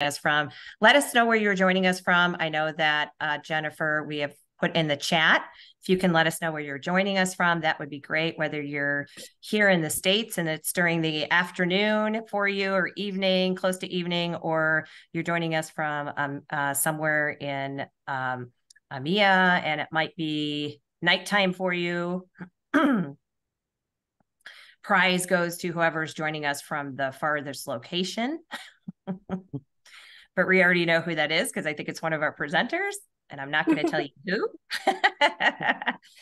us from. Let us know where you're joining us from. I know that Jennifer, we have put in the chat. If you can let us know where you're joining us from, that would be great, whether you're here in the States and it's during the afternoon for you or evening, close to evening, or you're joining us from somewhere in EMEA and it might be nighttime for you. Prize goes to whoever's joining us from the farthest location. But we already know who that is because I think it's one of our presenters, and I'm not going to tell you who.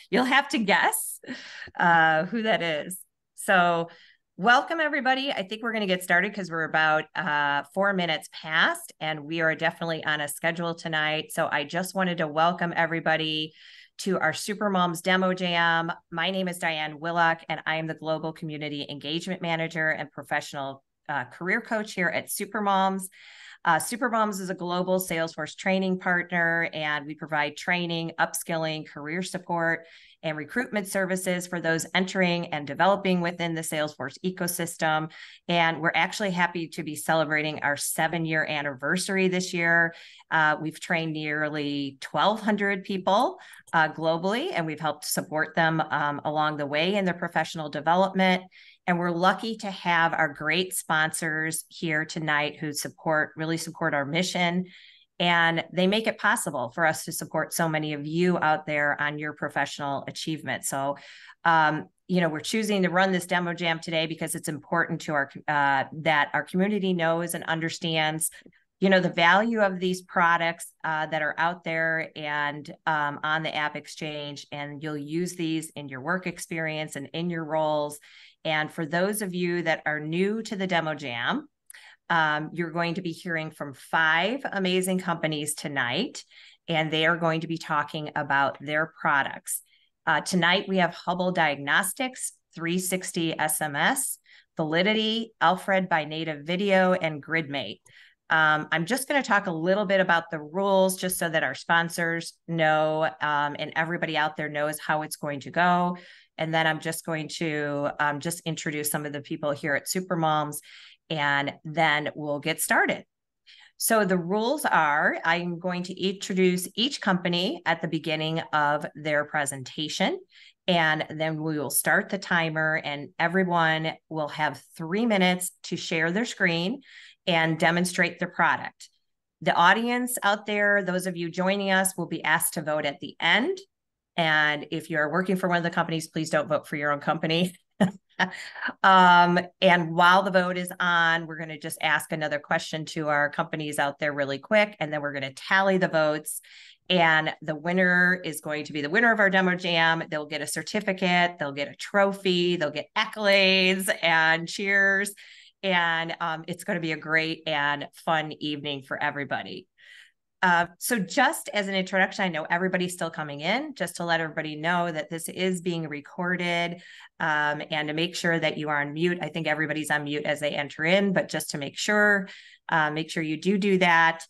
You'll have to guess who that is. So welcome, everybody. I think we're going to get started because we're about 4 minutes past, and we are definitely on a schedule tonight. So I just wanted to welcome everybody to our Supermums Demo Jam. My name is Diane Willock, and I am the Global Community Engagement Manager and Professional Career Coach here at Supermums. Supermums is a global Salesforce training partner, and we provide training, upskilling, career support, and recruitment services for those entering and developing within the Salesforce ecosystem. And we're actually happy to be celebrating our 7-year anniversary this year. We've trained nearly 1,200 people globally, and we've helped support them along the way in their professional development. And we're lucky to have our great sponsors here tonight who really support our mission. And they make it possible for us to support so many of you out there on your professional achievement. So, we're choosing to run this demo jam today because it's important to that our community knows and understands the value of these products that are out there and on the AppExchange, and you'll use these in your work experience and in your roles. And for those of you that are new to the Demo Jam, you're going to be hearing from 5 amazing companies tonight, and they are going to be talking about their products. Tonight, we have Hubbl Diagnostics, 360 SMS, Validity, Alfred by NativeVideo, and Gridmate. I'm just going to talk a little bit about the rules just so that our sponsors know and everybody out there knows how it's going to go. And then I'm just going to just introduce some of the people here at Supermums, and then we'll get started. So the rules are, I'm going to introduce each company at the beginning of their presentation, and then we will start the timer, and everyone will have 3 minutes to share their screen and demonstrate their product. The audience out there, those of you joining us, will be asked to vote at the end. And if you're working for one of the companies, please don't vote for your own company. And while the vote is on, we're going to just ask another question to our companies out there really quick, and then we're going to tally the votes. And the winner is going to be the winner of our Demo Jam. They'll get a certificate, they'll get a trophy, they'll get accolades and cheers. And it's going to be a great and fun evening for everybody. So just as an introduction, I know everybody's still coming in, just to let everybody know that this is being recorded and to make sure that you are on mute. I think everybody's on mute as they enter in, but just to make sure you do that.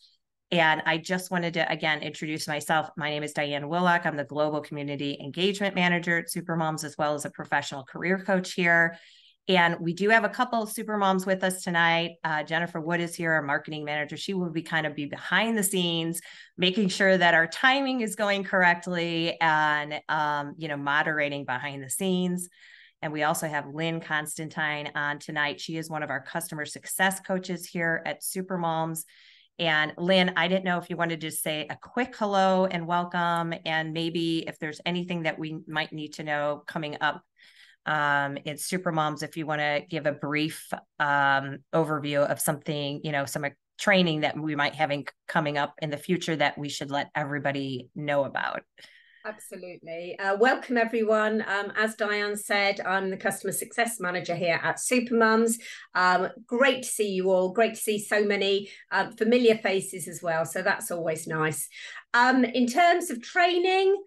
And I just wanted to, again, introduce myself. My name is Diane Willock. I'm the Global Community Engagement Manager at Supermums, as well as a professional career coach here. And we do have a couple of Supermoms with us tonight. Jennifer Wood is here, our marketing manager. She will be behind the scenes, making sure that our timing is going correctly and, moderating behind the scenes. And we also have Lynn Constantine on tonight. She is one of our customer success coaches here at Supermoms. And Lynn, I didn't know if you wanted to say a quick hello and welcome, and maybe if there's anything that we might need to know coming up in Supermums, if you want to give a brief overview of something, some training that we might have coming up in the future that we should let everybody know about. Absolutely. Welcome, everyone. As Diane said, I'm the Customer Success Manager here at Supermums. Great to see you all. Great to see so many familiar faces as well. So that's always nice. In terms of training,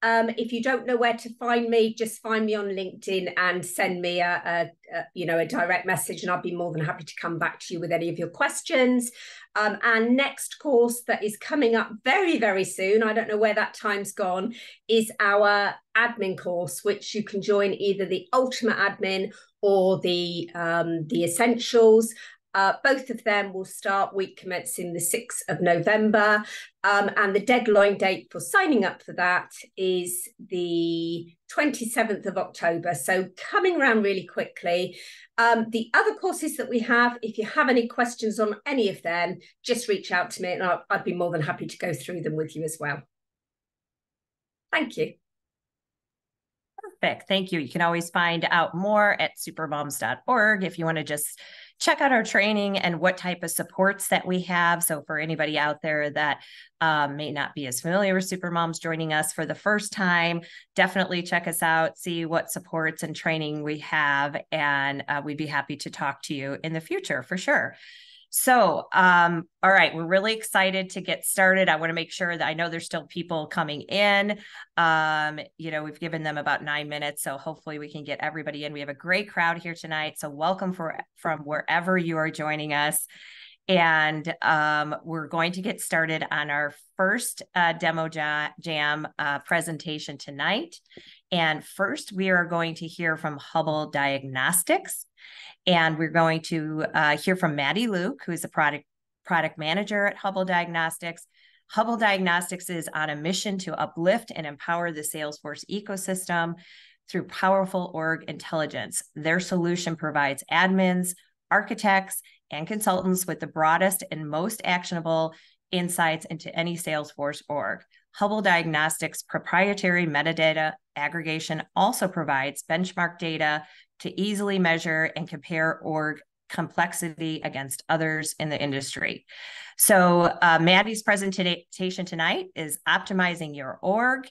if you don't know where to find me, just find me on LinkedIn and send me a direct message, and I'll be more than happy to come back to you with any of your questions. Our next course that is coming up very, very soon, I don't know where that time's gone, is our admin course, which you can join either the Ultimate Admin or the Essentials. Both of them will start week commencing the 6th of November. And the deadline date for signing up for that is the 27th of October. So coming around really quickly. The other courses that we have, if you have any questions on any of them, just reach out to me and I'd be more than happy to go through them with you as well. Thank you. Perfect. Thank you. You can always find out more at supermums.org if you want to just check out our training and what type of supports that we have. So for anybody out there that may not be as familiar with Supermoms joining us for the first time, definitely check us out, see what supports and training we have, and we'd be happy to talk to you in the future for sure. So, all right, we're really excited to get started. I want to make sure that I know there's still people coming in. We've given them about 9 minutes, so hopefully we can get everybody in. We have a great crowd here tonight, so welcome from wherever you are joining us. And we're going to get started on our first Demo Jam presentation tonight. And first, we are going to hear from Hubbl Diagnostics. And we're going to hear from Maddie Luke, who is a product manager at Hubbl Diagnostics. Hubbl Diagnostics is on a mission to uplift and empower the Salesforce ecosystem through powerful org intelligence. Their solution provides admins, architects, and consultants with the broadest and most actionable insights into any Salesforce org. Hubbl Diagnostics' proprietary metadata aggregation also provides benchmark data to easily measure and compare org complexity against others in the industry. So Maddie's presentation tonight is optimizing your org,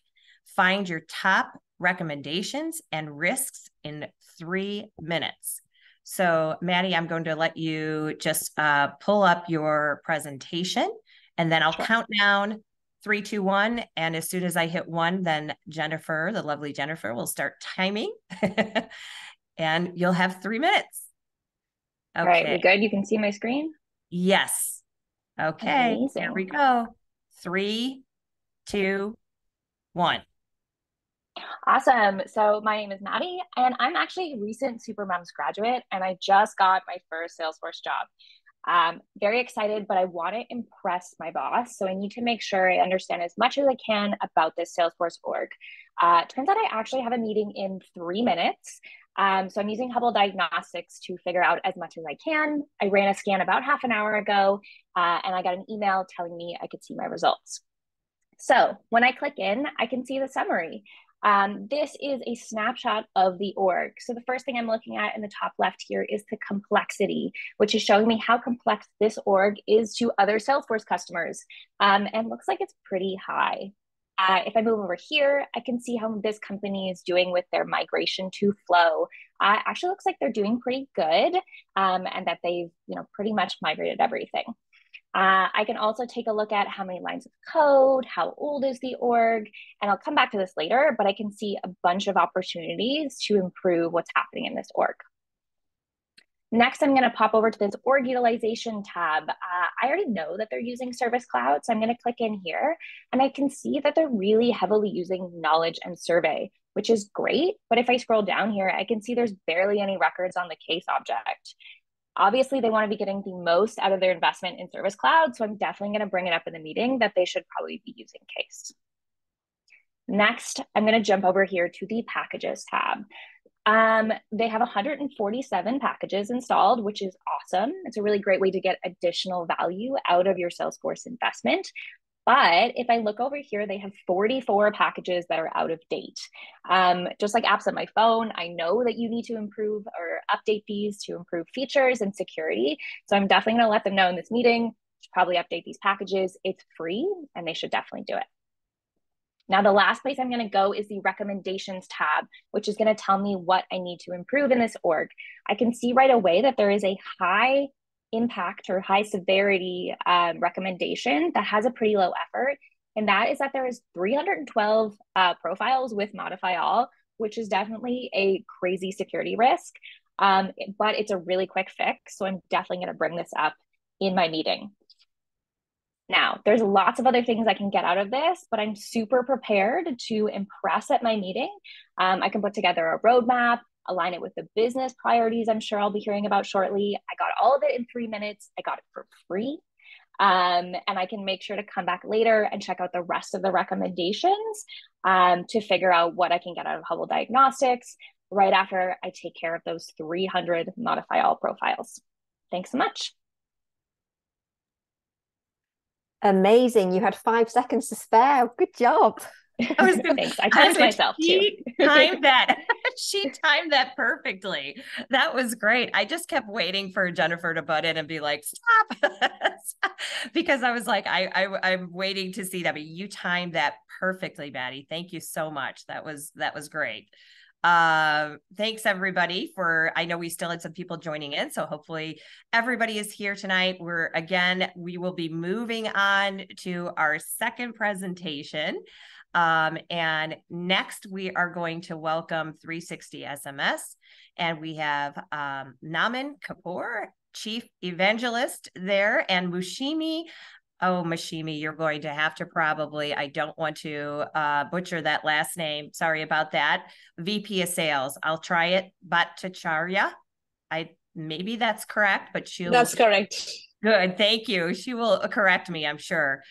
find your top recommendations and risks in 3 minutes. So Maddie, I'm going to let you just pull up your presentation, and then I'll count down 3, 2, 1. And as soon as I hit 1, then Jennifer, the lovely Jennifer, will start timing. And you'll have 3 minutes. Okay. All right, we good? You can see my screen? Yes. Okay. Amazing. There we go. 3, 2, 1. Awesome. So my name is Maddie, and I'm actually a recent Supermums graduate, and I just got my first Salesforce job. Very excited, but I want to impress my boss. So I need to make sure I understand as much as I can about this Salesforce org. Turns out I actually have a meeting in 3 minutes. So I'm using Hubbl Diagnostics to figure out as much as I can. I ran a scan about half an hour ago, and I got an email telling me I could see my results. So when I click in, I can see the summary. This is a snapshot of the org. So the first thing I'm looking at in the top left here is the complexity, which is showing me how complex this org is to other Salesforce customers, and looks like it's pretty high. If I move over here, I can see how this company is doing with their migration to Flow. Actually looks like they're doing pretty good, and that they've pretty much migrated everything. I can also take a look at how many lines of code, how old is the org, and I'll come back to this later, but I can see a bunch of opportunities to improve what's happening in this org. Next, I'm going to pop over to this org utilization tab. I already know that they're using Service Cloud, so I'm going to click in here, and I can see that they're really heavily using Knowledge and Survey, which is great. But if I scroll down here, I can see there's barely any records on the case object. Obviously, they want to be getting the most out of their investment in Service Cloud, so I'm definitely going to bring it up in the meeting that they should probably be using case. Next, I'm going to jump over here to the Packages tab. They have 147 packages installed, which is awesome. It's a really great way to get additional value out of your Salesforce investment. But if I look over here, they have 44 packages that are out of date. Just like apps on my phone, I know that you need to improve or update these to improve features and security. So I'm definitely going to let them know in this meeting, should probably update these packages. It's free, and they should definitely do it. Now, the last place I'm going to go is the recommendations tab, which is going to tell me what I need to improve in this org. I can see right away that there is a high impact or high severity recommendation that has a pretty low effort. And that is that there is 312 profiles with modify all, which is definitely a crazy security risk. But it's a really quick fix. So I'm definitely going to bring this up in my meeting. Now, there's lots of other things I can get out of this, but I'm super prepared to impress at my meeting. I can put together a roadmap. align it with the business priorities I'm sure I'll be hearing about shortly. I got all of it in 3 minutes. I got it for free. And I can make sure to come back later and check out the rest of the recommendations to figure out what I can get out of Hubbl Diagnostics right after I take care of those 300 modify all profiles. Thanks so much. Amazing. You had 5 seconds to spare. Good job. Thanks. I timed myself too. She timed that perfectly. That was great. I just kept waiting for Jennifer to butt in and be like, stop. Because I was like, I'm waiting to see that. But you timed that perfectly, Maddie. Thank you so much. That was great. Thanks everybody I know we still had some people joining in, so hopefully everybody is here tonight. We will be moving on to our second presentation. And next we are going to welcome 360 SMS, and we have Naman Kapoor, Chief Evangelist there, and Mushimi. Oh, Mashimi, you're going to have to I don't want to butcher that last name. Sorry about that. VP of Sales. I'll try it. Bhattacharya. Maybe that's correct, but That's correct. Good. Thank you. She will correct me, I'm sure.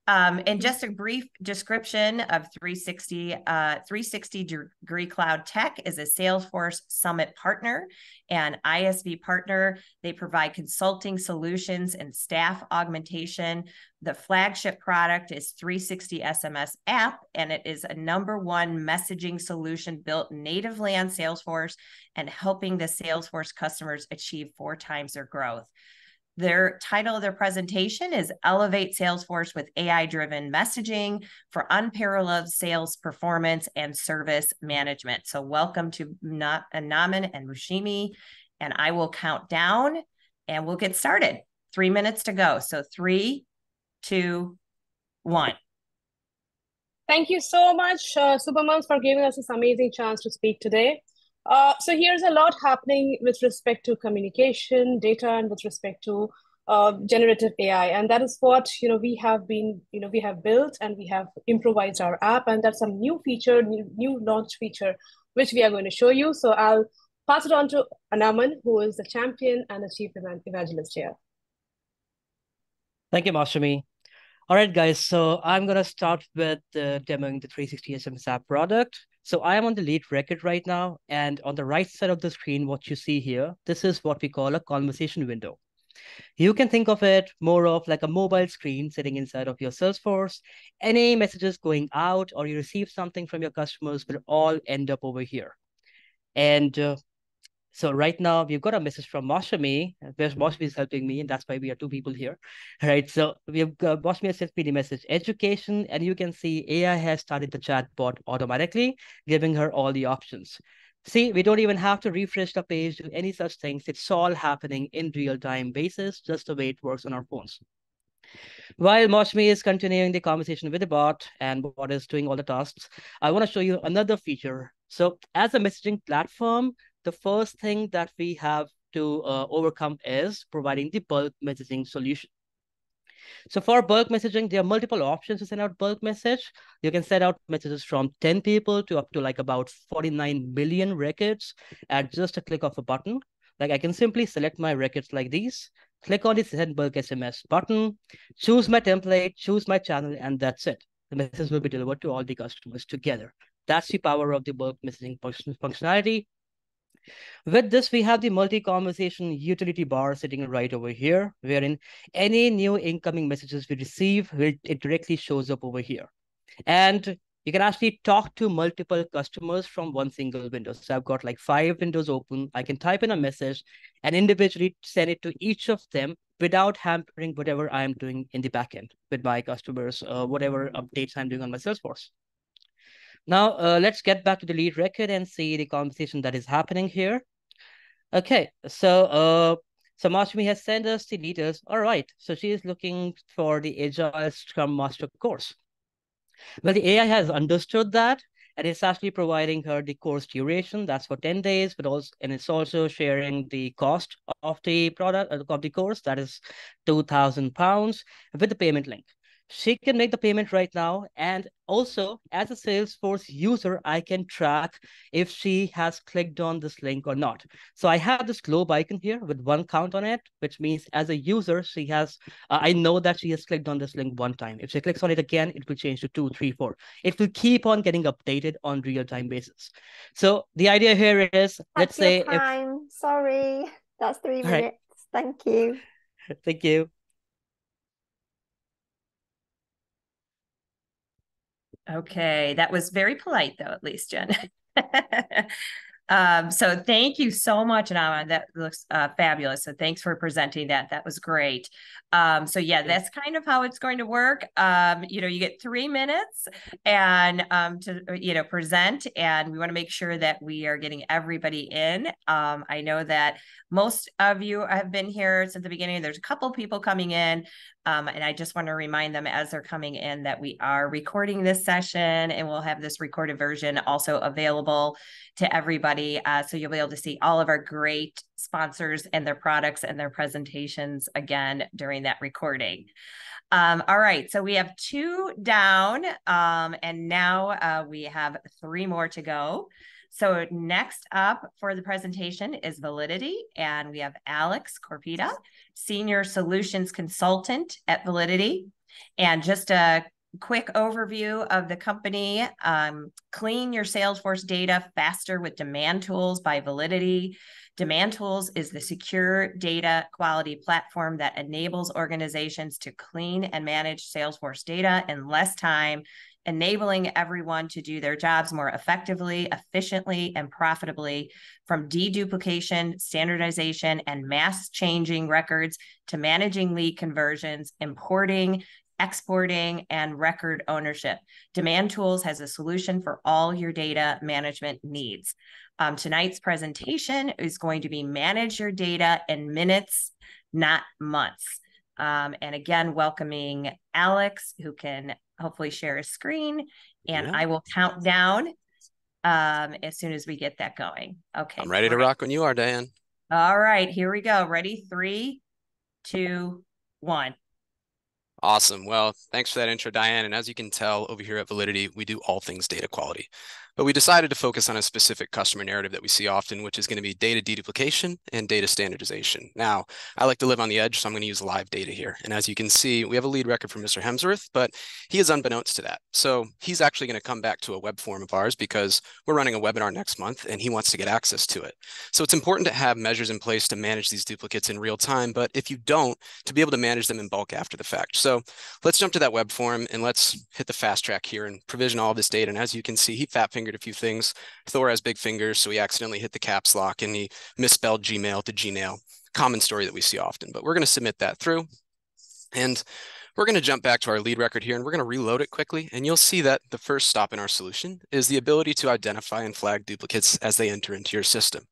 And just a brief description of 360 Degree Cloud Tech is a Salesforce Summit partner and ISV partner. They provide consulting solutions and staff augmentation. The flagship product is 360 SMS app, and it is a #1 messaging solution built natively on Salesforce and helping the Salesforce customers achieve 4 times their growth. Their title of their presentation is Elevate Salesforce with AI-driven messaging for unparalleled sales performance and service management. So welcome to Naman and Mushimi, and I will count down and we'll get started. 3 minutes to go. So 3, 2, 1. Thank you so much, Supermums, for giving us this amazing chance to speak today. So here's a lot happening with respect to communication, data, and with respect to generative AI. And that is what, we have built and we have improvised our app. And that's some new feature, new launch feature, which we are going to show you. So I'll pass it on to Anaman, who is the champion and the chief evangelist here. Thank you, Mashami. All right, guys. So I'm going to start with demoing the 360 SMS app product. So I am on the lead record right now. And on the right side of the screen, what you see here, this is what we call a conversation window. You can think of it more of like a mobile screen sitting inside of your Salesforce. Any messages going out or you receive something from your customers will all end up over here. And so right now we've got a message from Mashami, where Mashami is helping me, and that's why we are 2 people here, right? So we've got Mashami has sent me the message education, and you can see AI has started the chat bot automatically, giving her all the options. See, we don't even have to refresh the page, do any such things. It's all happening in real-time basis, just the way it works on our phones. While Mashmi is continuing the conversation with the bot and bot is doing all the tasks, I want to show you another feature. So as a messaging platform, the first thing that we have to overcome is providing the bulk messaging solution. So for bulk messaging, there are multiple options to send out bulk message. You can send out messages from 10 people to up to like about 49 million records at just a click of a button. Like I can simply select my records like these, click on the send bulk SMS button, choose my template, choose my channel, and that's it. The message will be delivered to all the customers together. That's the power of the bulk messaging functionality. With this, we have the multi-conversation utility bar sitting right over here, wherein any new incoming messages we receive, it directly shows up over here. And you can actually talk to multiple customers from one single window. So I've got like 5 windows open. I can type in a message and individually send it to each of them without hampering whatever I'm doing in the backend with my customers, whatever updates I'm doing on my Salesforce. Now, let's get back to the lead record and see the conversation that is happening here. Okay, so Mashmi has sent us the details. All right, so she is looking for the Agile Scrum Master course. Well, the AI has understood that, and it's actually providing her the course duration. That's for 10 days, but also, and it's also sharing the cost of the product, of the course. That is £2,000 with the payment link. She can make the payment right now. And also, as a Salesforce user, I can track if she has clicked on this link or not. So I have this globe icon here with one count on it, which means as a user, she has, I know that she has clicked on this link one time. If she clicks on it again, it will change to 2, 3, 4. It will keep on getting updated on real-time basis. So the idea here is, let's That's your say time. Sorry, that's 3 all right, minutes. Thank you. thank you. Okay, that was very polite though, at least, Jen. So thank you so much, Nama. That looks fabulous. So thanks for presenting that. That was great. So yeah, that's kind of how it's going to work. You get 3 minutes and to present, and we want to make sure that we are getting everybody in. I know that most of you have been here since the beginning. There's a couple people coming in. And I just want to remind them as they're coming in that we are recording this session, and we'll have this recorded version also available to everybody. So you'll be able to see all of our great sponsors and their products and their presentations again during that recording. All right, so we have 2 down, and now we have 3 more to go. So next up for the presentation is Validity, and we have Alex Corpita, Senior Solutions Consultant at Validity. And just a quick overview of the company: clean your Salesforce data faster with Demand Tools by Validity. Demand Tools is the secure data quality platform that enables organizations to clean and manage Salesforce data in less time, enabling everyone to do their jobs more effectively, efficiently, and profitably, from deduplication, standardization, and mass changing records to managing lead conversions, importing, exporting, and record ownership. Demand Tools has a solution for all your data management needs. Tonight's presentation is going to be manage your data in minutes, not months. And again, welcoming Alex, who can hopefully share a screen, and I will count down as soon as we get that going. Okay. I'm ready to rock when you are, Diane. All right, here we go. Ready? 3, 2, 1. Awesome. Well, thanks for that intro, Diane. And as you can tell, over here at Validity, we do all things data quality. But we decided to focus on a specific customer narrative that we see often, which is going to be data deduplication and data standardization. Now, I like to live on the edge, so I'm going to use live data here. And as you can see, we have a lead record from Mr. Hemsworth, but he is unbeknownst to that. So he's actually going to come back to a web form of ours because we're running a webinar next month and he wants to get access to it. So it's important to have measures in place to manage these duplicates in real time, but if you don't, to be able to manage them in bulk after the fact. So let's jump to that web form and let's hit the fast track here and provision all of this data. And as you can see, he fat fingered a few things. Thor has big fingers, so he accidentally hit the caps lock and he misspelled Gmail to Gmail. Common story that we see often, but we're going to submit that through. And we're going to jump back to our lead record here and we're going to reload it quickly. And you'll see that the first stop in our solution is the ability to identify and flag duplicates as they enter into your system.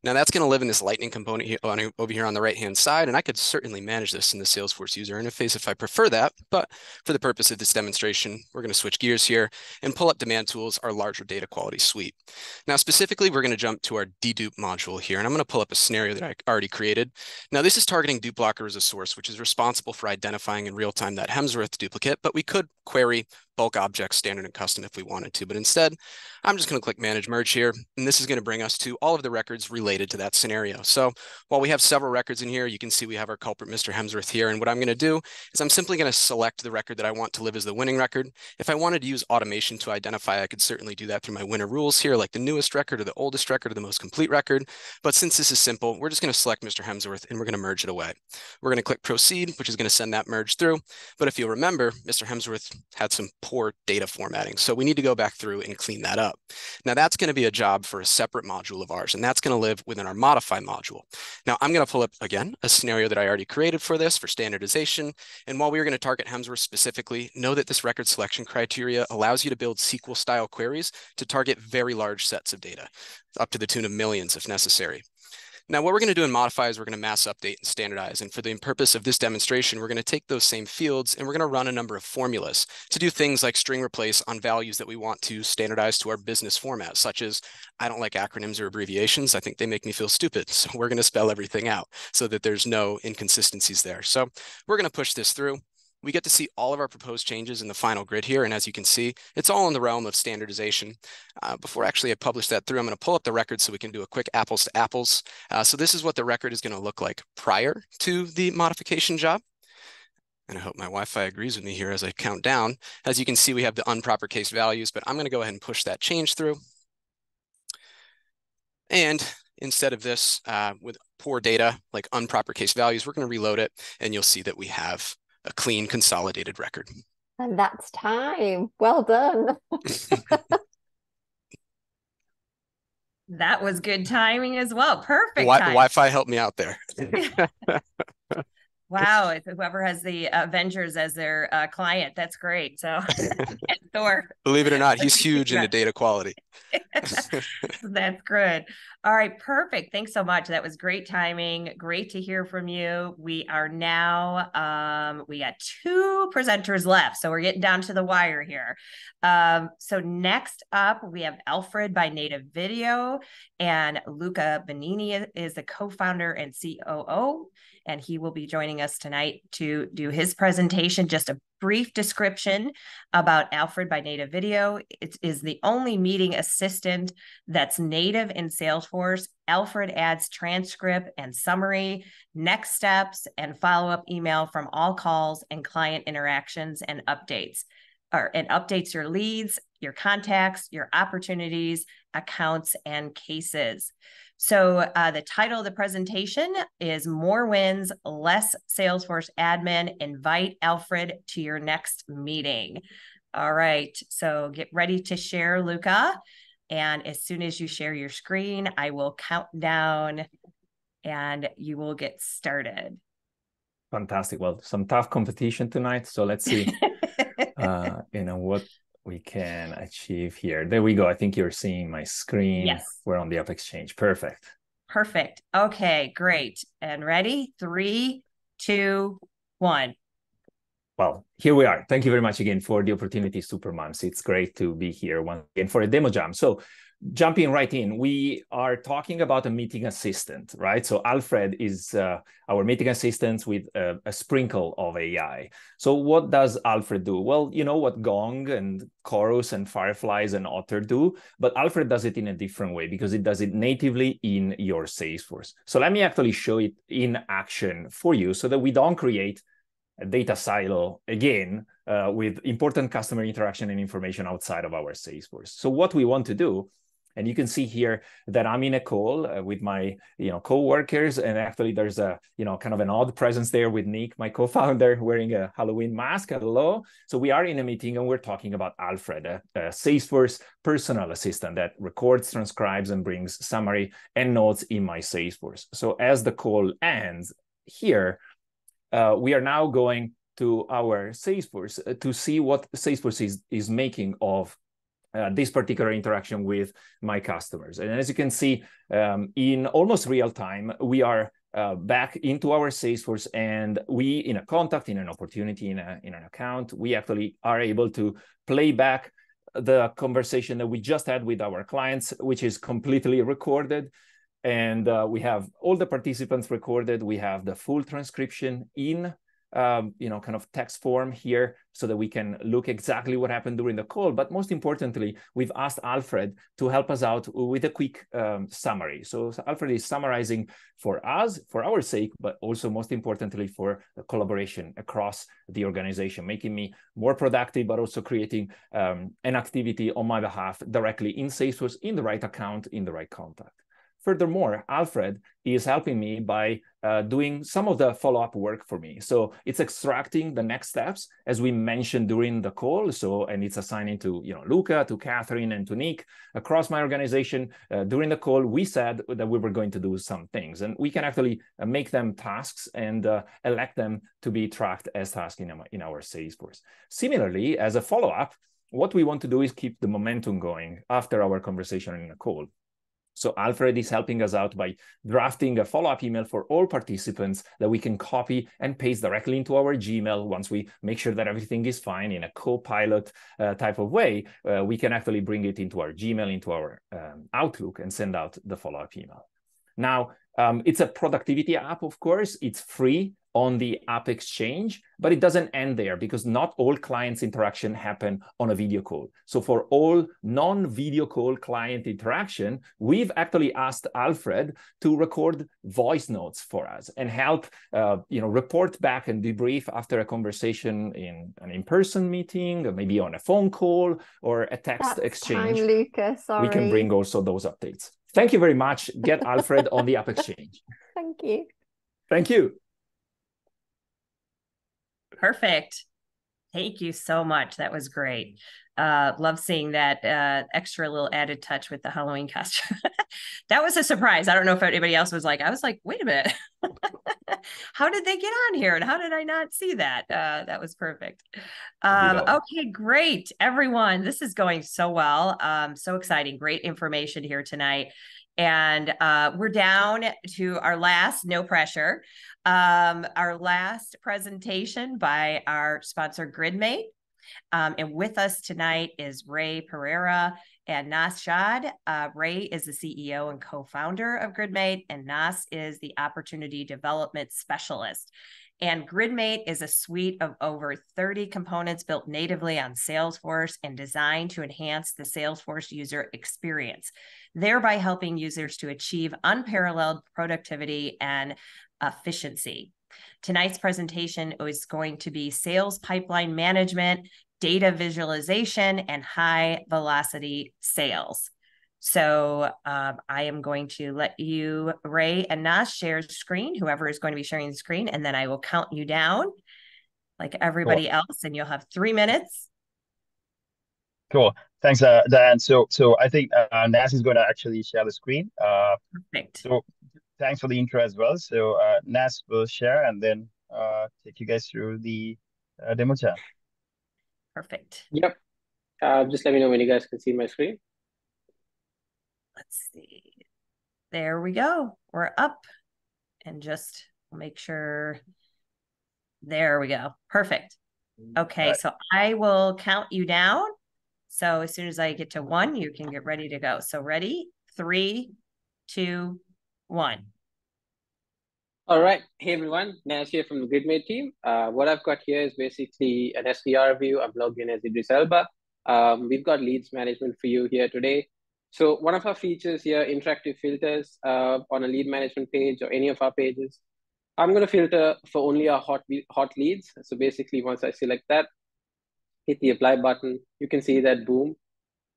Now that's going to live in this lightning component here, over here on the right-hand side, and I could certainly manage this in the Salesforce user interface if I prefer that, but for the purpose of this demonstration, we're going to switch gears here and pull up Demand Tools, our larger data quality suite. Now specifically, we're going to jump to our dedupe module here, and I'm going to pull up a scenario that I already created. Now this is targeting DupeLocker as a source, which is responsible for identifying in real time that Hemsworth duplicate, but we could query bulk objects, standard and custom if we wanted to, but instead, I'm just going to click Manage Merge here, and this is going to bring us to all of the records related to that scenario. So while we have several records in here, you can see we have our culprit, Mr. Hemsworth here, and what I'm going to do is I'm simply going to select the record that I want to live as the winning record. If I wanted to use automation to identify, I could certainly do that through my winner rules here, like the newest record or the oldest record or the most complete record, but since this is simple, we're just going to select Mr. Hemsworth and we're going to merge it away. We're going to click Proceed, which is going to send that merge through, but if you'll remember, Mr. Hemsworth had some poor data formatting. So we need to go back through and clean that up. Now that's going to be a job for a separate module of ours, and that's going to live within our modify module. Now I'm going to pull up again a scenario that I already created for this for standardization. And while we are going to target Hemsworth specifically, know that this record selection criteria allows you to build SQL style queries to target very large sets of data, up to the tune of millions if necessary. Now, what we're going to do in Modify is we're going to mass update and standardize. And for the purpose of this demonstration, we're going to take those same fields and we're going to run a number of formulas to do things like string replace on values that we want to standardize to our business format, such as I don't like acronyms or abbreviations. I think they make me feel stupid. So we're going to spell everything out so that there's no inconsistencies there. So we're going to push this through. we get to see all of our proposed changes in the final grid here. And as you can see, it's all in the realm of standardization. Before actually I publish that through, I'm going to pull up the record so we can do a quick apples to apples. So this is what the record is going to look like prior to the modification job. And I hope my Wi-Fi agrees with me here as I count down. As you can see, we have the unproper case values, but I'm going to go ahead and push that change through. And instead of this with poor data, like improper case values, we're going to reload it, and you'll see that we have a clean consolidated record. And that's time. Well done. That was good timing as well. Perfect timing. Wi-Fi helped me out there. Wow, if whoever has the Avengers as their client, that's great. So Thor. Believe it or not, he's huge into data quality. That's good. All right, perfect. Thanks so much. That was great timing. Great to hear from you. We are now, we got 2 presenters left, so we're getting down to the wire here. So next up, we have Alfred by NativeVideo, and Luca Benini is the co-founder and COO. And he will be joining us tonight to do his presentation. Just a brief description about Alfred by NativeVideo. It is the only meeting assistant that's native in Salesforce. Alfred adds transcript and summary, next steps, and follow-up email from all calls and client interactions and updates. And updates your leads, your contacts, your opportunities, accounts, and cases. So the title of the presentation is More Wins, Less Salesforce Admin. Invite Alfred to your next meeting. All right, so get ready to share, Luca. And as soon as you share your screen, I will count down and you will get started. Fantastic. Well, some tough competition tonight. So let's see what we can achieve here. There we go. I think you're seeing my screen. Yes. We're on the AppExchange. Perfect. Perfect. Okay, great. And ready? 3, 2, 1. Well, here we are. Thank you very much again for the opportunity, Supermums. It's great to be here once again for a demo jam. So jumping right in, we are talking about a meeting assistant, right? So Alfred is our meeting assistant with a sprinkle of AI. So what does Alfred do? Well, you know what Gong and Chorus and Fireflies and Otter do, but Alfred does it in a different way because it does it natively in your Salesforce. So let me actually show it in action for you so that we don't create a data silo again with important customer interaction and information outside of our Salesforce. So what we want to do, and you can see here that I'm in a call with my co-workers, and actually there's a kind of an odd presence there with Nick, my co-founder, wearing a Halloween mask. Hello. So we are in a meeting and we're talking about Alfred, a Salesforce personal assistant that records, transcribes, and brings summary and notes in my Salesforce. So as the call ends here, we are now going to our Salesforce to see what Salesforce is making of this particular interaction with my customers. And as you can see, in almost real time, we are back into our Salesforce, and we, in a contact, in an opportunity, in an account, we actually are able to play back the conversation that we just had with our clients, which is completely recorded. And we have all the participants recorded. We have the full transcription in, kind of text form here so that we can look exactly what happened during the call. But most importantly, we've asked Alfred to help us out with a quick summary. So Alfred is summarizing for us, for our sake, but also most importantly for the collaboration across the organization, making me more productive, but also creating an activity on my behalf directly in Salesforce, in the right account, in the right contact. Furthermore, Alfred is helping me by doing some of the follow-up work for me. So it's extracting the next steps, as we mentioned during the call. And it's assigning to Luca, to Catherine, and to Nick across my organization. During the call, we said that we were going to do some things, and we can actually make them tasks and elect them to be tracked as tasks in our Salesforce. Similarly, as a follow-up, what we want to do is keep the momentum going after our conversation in a call. So Alfred is helping us out by drafting a follow-up email for all participants that we can copy and paste directly into our Gmail. Once we make sure that everything is fine in a co-pilot type of way, we can actually bring it into our Gmail, into our Outlook, and send out the follow-up email. Now, It's a productivity app, of course. It's free on the AppExchange, but it doesn't end there because not all clients' interaction happen on a video call. So for all non-video call client interaction, we've actually asked Alfred to record voice notes for us and help report back and debrief after a conversation in an in-person meeting, or maybe on a phone call or a text exchange. Time, Luca, sorry. We can bring also those updates. Thank you very much. Get Alfred on the AppExchange. Thank you. Thank you. Perfect. Thank you so much. That was great. Love seeing that extra little added touch with the Halloween costume. That was a surprise. I don't know if anybody else was like, I was like, wait a minute. How did they get on here? And how did I not see that? That was perfect. Okay, great. Everyone, this is going so well. So exciting. Great information here tonight. And we're down to our last, no pressure, our last presentation by our sponsor, Gridmate. And with us tonight is Ray Pereira and Nas Shad. Ray is the CEO and co-founder of Gridmate, and Nas is the Opportunity Development Specialist. And Gridmate is a suite of over 30 components built natively on Salesforce and designed to enhance the Salesforce user experience, thereby helping users to achieve unparalleled productivity and efficiency. Tonight's presentation is going to be sales pipeline management, data visualization, and high velocity sales. So I am going to let you, Ray and Nas, share screen, whoever is going to be sharing the screen, and then I will count you down like everybody else, and you'll have 3 minutes. Cool. Thanks, Diane. So I think Nas is going to actually share the screen. Perfect. So thanks for the intro as well. So Nas will share and then take you guys through the demo jam. Perfect. Yep. Just let me know when you guys can see my screen. Let's see. There we go. We're up. And just make sure. There we go. Perfect. Okay, so I will count you down. So as soon as I get to 1, you can get ready to go. So ready? 3, 2, 1. All right. Hey, everyone. Nas here from the Gridmate team. What I've got here is basically an SDR view. I'm logged in as Idris Elba. We've got leads management for you here today. So one of our features here, interactive filters on a lead management page or any of our pages. I'm going to filter for only our hot leads. So basically, once I select that, hit the apply button, you can see that, boom,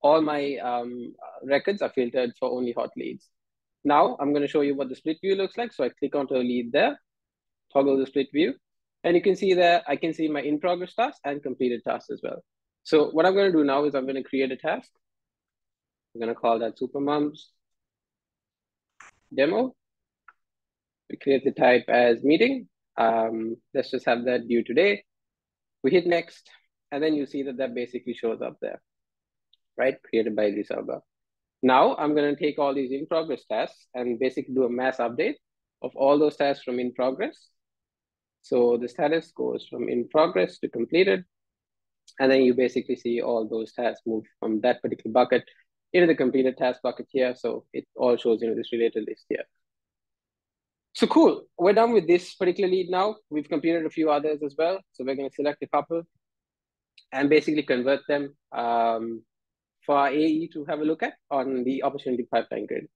all my records are filtered for only hot leads. Now I'm going to show you what the split view looks like. So I click onto a lead there, toggle the split view, and you can see that I can see my in progress tasks and completed tasks as well. So what I'm going to do now is I'm going to create a task. I'm going to call that Supermums Demo. We create the type as meeting. Let's just have that due today. We hit next, and then you see that that basically shows up there, right? Created by Idris Elba. Now I'm going to take all these in progress tasks and basically do a mass update of all those tasks from in progress. So the status goes from in progress to completed. And then you basically see all those tasks move from that particular bucket into the completed task bucket here. So it all shows this related list here. So cool. We're done with this particular lead now. We've completed a few others as well. So we're going to select a couple and basically convert them for our AE to have a look at on the opportunity pipeline grid.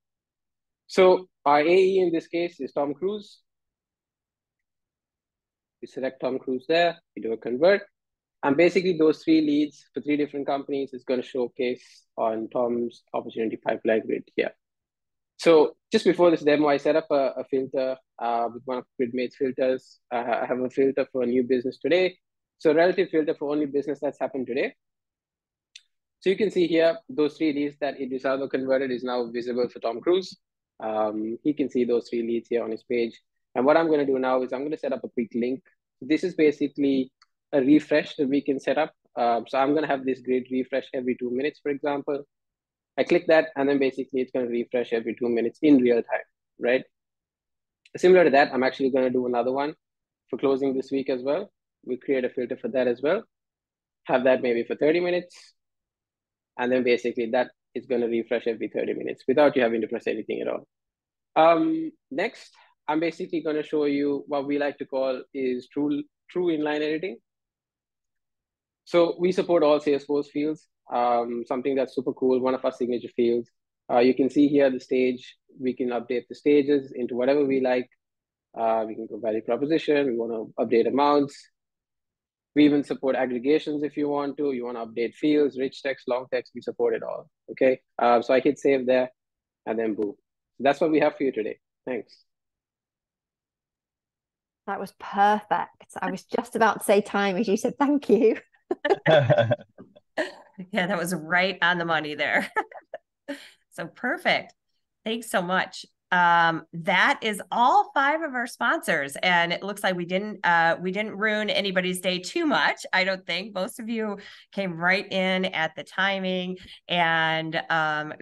So our AE in this case is Tom Cruise. We select Tom Cruise there, we do a convert. And basically those 3 leads for 3 different companies is going to showcase on Tom's opportunity pipeline grid here. So just before this demo, I set up a filter with one of Gridmate's filters. I have a filter for a new business today. So a relative filter for only business that's happened today. So you can see here, those 3 leads that Idris Elba converted is now visible for Tom Cruise. He can see those 3 leads here on his page. And what I'm going to do now is I'm going to set up a quick link. This is basically a refresh that we can set up. So I'm going to have this grid refresh every 2 minutes, for example. I click that, and then basically it's going to refresh every 2 minutes in real time, right? Similar to that, I'm actually going to do another one for closing this week as well. We create a filter for that as well. Have that maybe for 30 minutes. And then basically that is going to refresh every 30 minutes without you having to press anything at all. Next, I'm basically going to show you what we like to call is true inline editing. So we support all Salesforce fields, something that's super cool, one of our signature fields. You can see here the stage. We can update the stages into whatever we like. We can go value proposition. We want to update amounts. We even support aggregations if you want to. You want to update fields, rich text, long text. We support it all. Okay. So I hit save there, and then boom. That's what we have for you today. Thanks. That was perfect. I was just about to say time as you said thank you. Yeah, that was right on the money there. So perfect. Thanks so much. That is all 5 of our sponsors, and it looks like we didn't ruin anybody's day too much. I don't think. Most of you came right in at the timing, and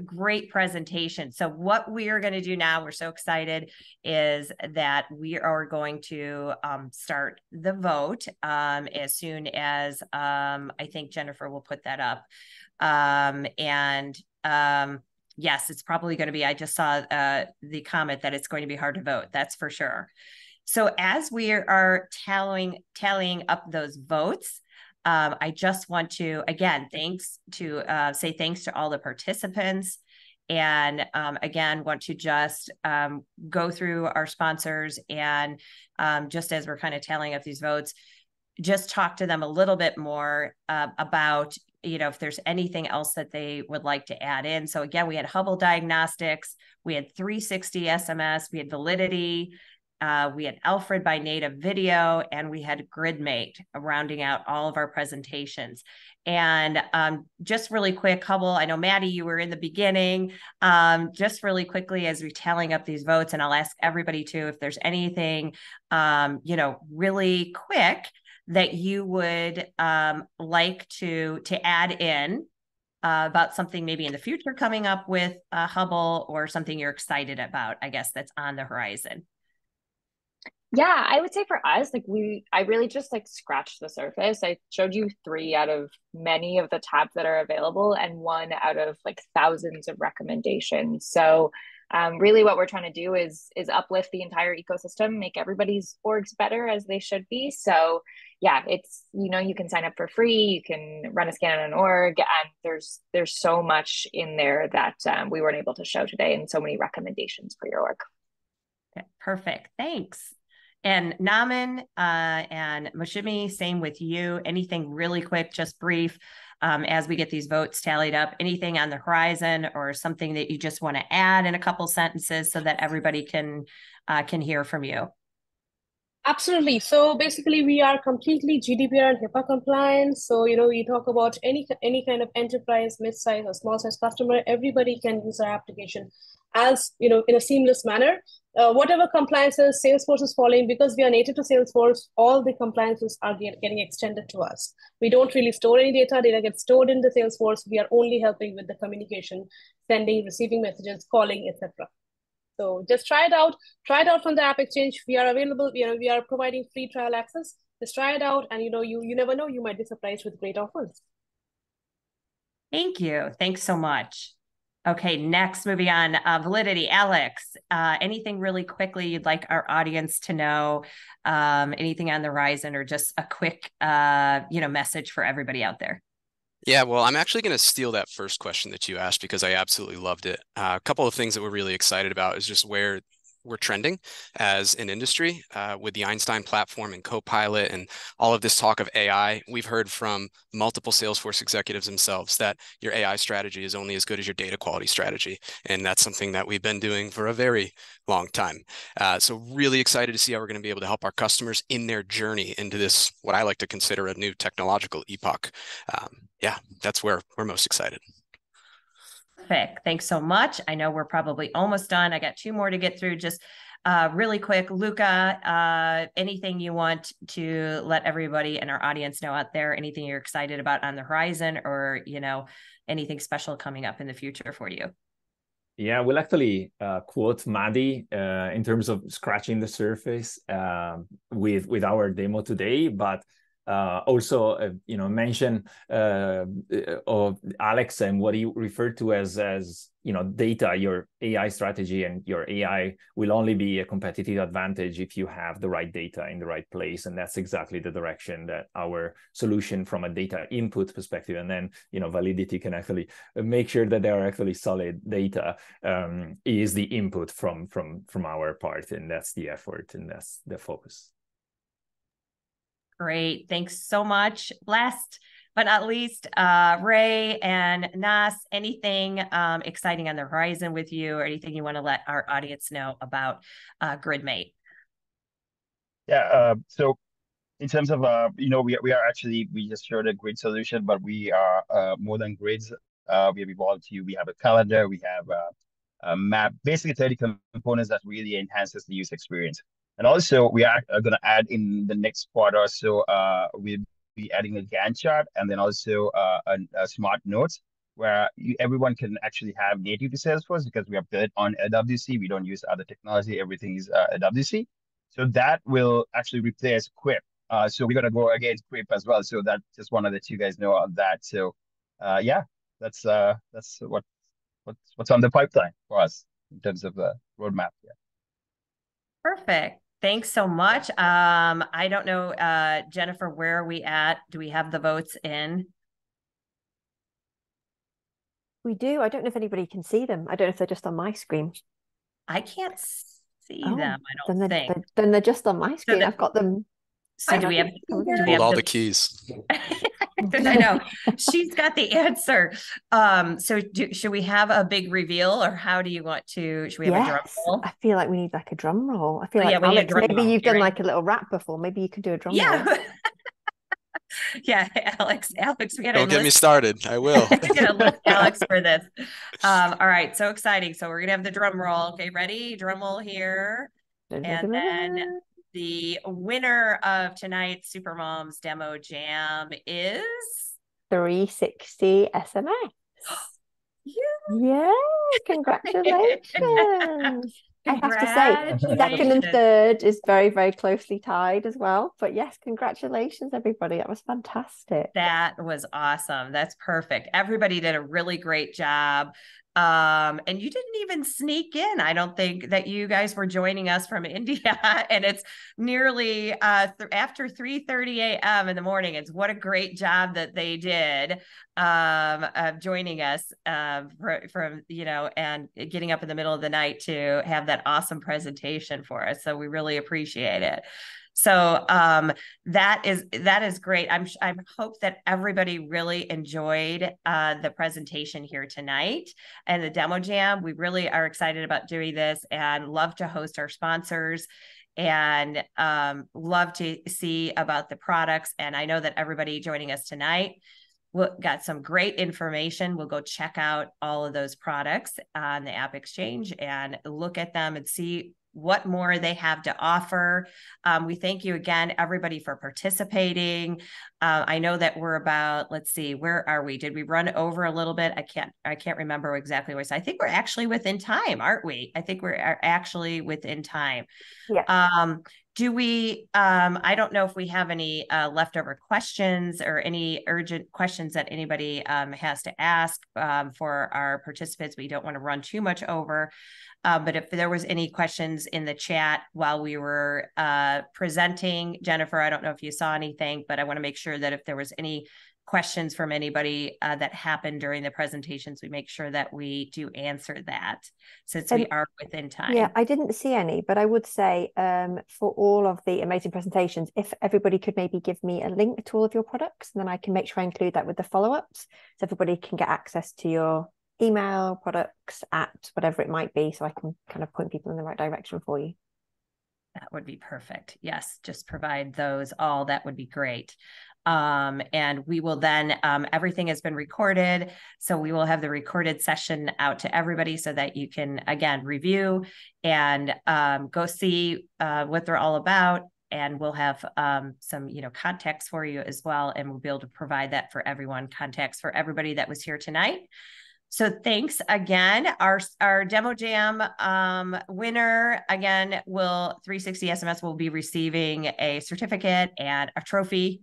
great presentation. So what we are going to do now, we're so excited, is that we are going to start the vote as soon as I think Jennifer will put that up, yes, it's probably going to be, I just saw the comment that it's going to be hard to vote. That's for sure. So as we are tallying up those votes, I just want to, again, say thanks to all the participants. And again, want to just go through our sponsors and just as we're kind of tallying up these votes, just talk to them a little bit more about if there's anything else that they would like to add in. So again, we had Hubbl Diagnostics, we had 360 SMS, we had Validity, we had Alfred by NativeVideo, and we had Gridmate rounding out all of our presentations. And just really quick, Hubbl, I know Maddie, you were in the beginning, just really quickly as we're tallying up these votes, and I'll ask everybody too, if there's anything, really quick that you would like to add in about something maybe in the future coming up with Hubbl, or something you're excited about, I guess, that's on the horizon. Yeah, I would say for us, I really just scratched the surface. I showed you 3 out of many of the tabs that are available, and 1 out of thousands of recommendations. So really what we're trying to do is uplift the entire ecosystem, make everybody's orgs better as they should be. So yeah, it's, you can sign up for free, you can run a scan on an org, and there's so much in there that we weren't able to show today, and so many recommendations for your org. Okay, perfect. Thanks. And Naman and Moshimi, same with you. Anything really quick, just brief, as we get these votes tallied up, anything on the horizon or something that you just want to add in a couple sentences so that everybody can hear from you? Absolutely. So basically, we are completely GDPR and HIPAA compliant. So, we talk about any kind of enterprise, mid-size or small-size customer, everybody can use our application as, in a seamless manner. Whatever compliances Salesforce is following, because we are native to Salesforce, all the compliances are getting extended to us. We don't really store any data. Data gets stored in the Salesforce. We are only helping with the communication, sending, receiving messages, calling, etc. So just try it out. Try it out from the AppExchange. We are available. We are providing free trial access. Just try it out, and you never know, you might be surprised with great offers. Thank you. Thanks so much. Okay, next, moving on, Validity. Alex, anything really quickly you'd like our audience to know? Anything on the horizon, or just a quick, message for everybody out there? Yeah, well, I'm actually going to steal that first question that you asked because I absolutely loved it. A couple of things that we're really excited about is just where we're trending as an industry with the Einstein platform and Copilot and all of this talk of AI. We've heard from multiple Salesforce executives themselves that your AI strategy is only as good as your data quality strategy. And that's something that we've been doing for a very long time. So really excited to see how we're going to be able to help our customers in their journey into this, what I like to consider a new technological epoch. Yeah, that's where we're most excited. Perfect. Thanks so much. I know we're probably almost done. I got 2 more to get through. Just really quick, Luca, anything you want to let everybody in our audience know out there? Anything you're excited about on the horizon, or anything special coming up in the future for you? Yeah, we'll actually quote Maddie in terms of scratching the surface with our demo today, but Also, mention of Alex and what he referred to as data. Your AI strategy and your AI will only be a competitive advantage if you have the right data in the right place, and that's exactly the direction that our solution from a data input perspective, and then Validity can actually make sure that there are actually solid data, is the input from our part, and that's the effort and that's the focus. Great. Thanks so much. Last but not least, Ray and Nas, anything exciting on the horizon with you, or anything you want to let our audience know about Gridmate? Yeah. So in terms of, we just showed a grid solution, but we are more than grids. We have evolved we have a calendar, we have a map, basically 30 components that really enhances the user experience. And also, we are going to add in the next quarter, so we'll be adding a Gantt chart, and then also a smart notes where everyone can actually have native to Salesforce, because we are built on LWC. We don't use other technology. Everything is LWC. So that will actually replace Quip. So we're going to go against Quip as well. So that just wanted to let you guys know on that. So yeah, that's what's on the pipeline for us in terms of the roadmap. Yeah. Perfect. Thanks so much. I don't know, Jennifer, where are we at? Do we have the votes in? We do. I don't know if anybody can see them. I don't know if they're just on my screen. I can't see them, I don't think. Then they're just on my screen. I've got them. So do we have all the keys? I know. She's got the answer. So should we have a big reveal, or how do you want to? Should we have a drum roll? I feel like we need like a drum roll. I feel like, Alex, maybe you've done like a little rap before. Maybe you could do a drum roll. Yeah, Alex, we got to Don't get me started. I will. We're gonna look Alex for this. All right, so exciting. So we're gonna have the drum roll. Okay, ready? Drum roll here. And then the winner of tonight's Supermums Demo Jam is 360 SMS. Yeah, congratulations. I have to say, second and third is very, very closely tied as well. But yes, congratulations, everybody. That was fantastic. That was awesome. That's perfect. Everybody did a really great job. And you didn't even sneak in. I don't think that you guys were joining us from India, and it's nearly after 3:30 a.m. in the morning. It's what a great job that they did of joining us from and getting up in the middle of the night to have that awesome presentation for us. So we really appreciate it. So that is great. I hope that everybody really enjoyed the presentation here tonight and the demo jam. We really are excited about doing this and love to host our sponsors and love to see about the products. And I know that everybody joining us tonight got some great information. We'll go check out all of those products on the AppExchange and look at them and see what more they have to offer. We thank you again, everybody, for participating. I know that we're about, let's see, where are we? Did we run over a little bit? I can't remember exactly where. So I think we're actually within time, aren't we? I think we're actually within time. Yeah. Do we, I don't know if we have any leftover questions or any urgent questions that anybody has to ask for our participants. We don't want to run too much over. But if there was any questions in the chat while we were presenting, Jennifer, I don't know if you saw anything, but I want to make sure that if there was any questions from anybody that happened during the presentations, we make sure that we do answer that since we are within time. Yeah, I didn't see any, but I would say for all of the amazing presentations, if everybody could maybe give me a link to all of your products, and then I can make sure I include that with the follow-ups so everybody can get access to your email, products, apps, whatever it might be, so I can kind of point people in the right direction for you. That would be perfect. Yes, just provide those all. That would be great. And we will then, everything has been recorded. So we will have the recorded session out to everybody so that you can, again, review and go see what they're all about. And we'll have some, contacts for you as well. And we'll be able to provide that for everyone, contacts for everybody that was here tonight. So thanks again. Our Demo Jam winner, again, 360 SMS will be receiving a certificate and a trophy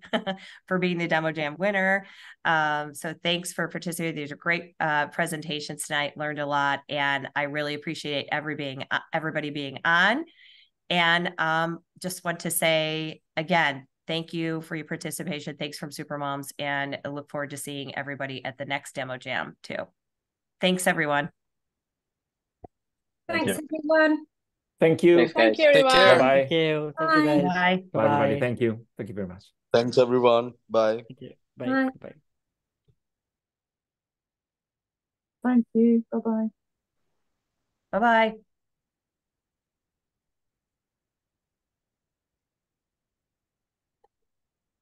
for being the Demo Jam winner. So thanks for participating. These are great presentations tonight. Learned a lot, and I really appreciate everybody being on. And just want to say again, thank you for your participation. Thanks from Supermums, and I look forward to seeing everybody at the next Demo Jam too. Thanks, everyone. Thanks, everyone. Thank you. Thanks, guys. Thank you, everyone. Bye-bye. Thank you. Thank you, guys. Bye. Bye, everybody. Thank you. Thank you very much. Thanks, everyone. Bye. Thank you. Bye. Bye. Bye. Thank you. Bye-bye. Bye-bye.